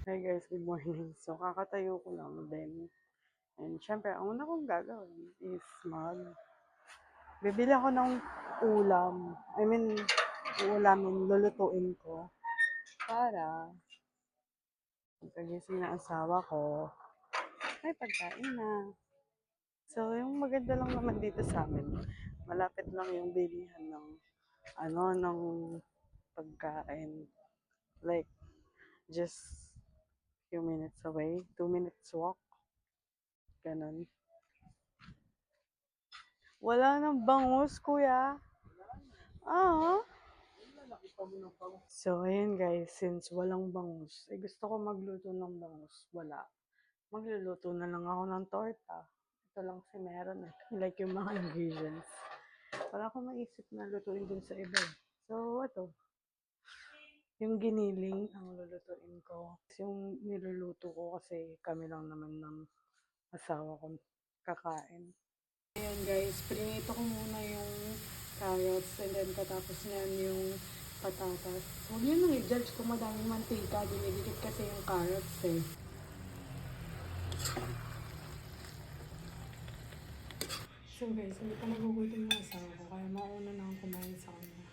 Hi guys, good morning. So, kakatayo ko lang din. And syempre, ang una kong gagawin is bibili ako ng ulam. Uulamin, lulutuin ko para pagkagising ng asawa ko, may pagkain na. So, yung maganda lang naman dito sa amin, malapit lang yung bilihan ng pagkain. Like, just few minutes away, 2 minutes walk, ganun. Wala nang bangus, kuya. Ah. So, ayun guys, since walang bangus, gusto ko magluto ng bangus. Wala. Magluluto na lang ako ng torta. Ito lang si meron eh. Like yung mga ingredients. Wala akong maisip na lutuin dun sa iba eh. So, ito. Yung giniling ang lulutuin ko. Yung niluluto ko kasi kami lang naman ng asawa ko kakain. Ayan guys, prinito ko muna yung carrots and then katapos niyan yung patatas. Huwag yun nang i-judge kung madaming mantika, dinidikit kasi yung carrots eh. So guys, hindi pa nagugutom yung asawa ko, kaya mauna na akong kumain sa kanya.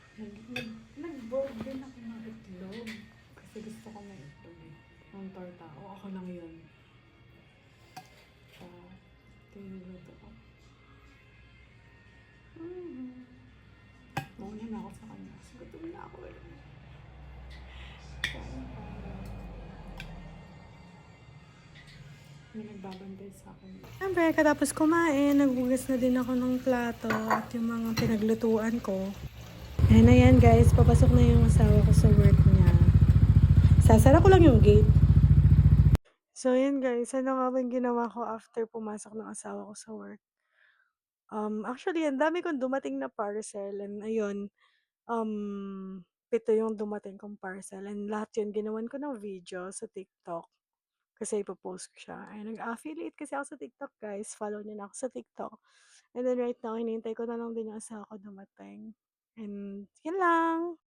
Nag-board din ako ng itlog. Kasi gusto ko na itlog eh. Ng torta. O ako lang yun. Tinuluto ko. Mauna na ako sa kanya. Kasi gutom na ako eh. May nagbabantay sa akin. Siyempre, katapos kumain, nagbugas na din ako ng plato at yung mga pinaglutuan ko. And ayan guys, papasok na yung asawa ko sa work niya. Sasara ko lang yung gate. So ayan guys, ano nga ba yung ginawa ko after pumasok ng asawa ko sa work? Actually, ang dami kong dumating na parcel and ayun, 7 yung dumating kong parcel and lahat yun ginawan ko ng video sa TikTok. Kasi ipo-post ko siya. Ay, nag-affiliate kasi ako sa TikTok, guys. Follow niyo na ako sa TikTok. And then right now, hinihintay ko na lang din yung asawa ko dumating. And yun lang.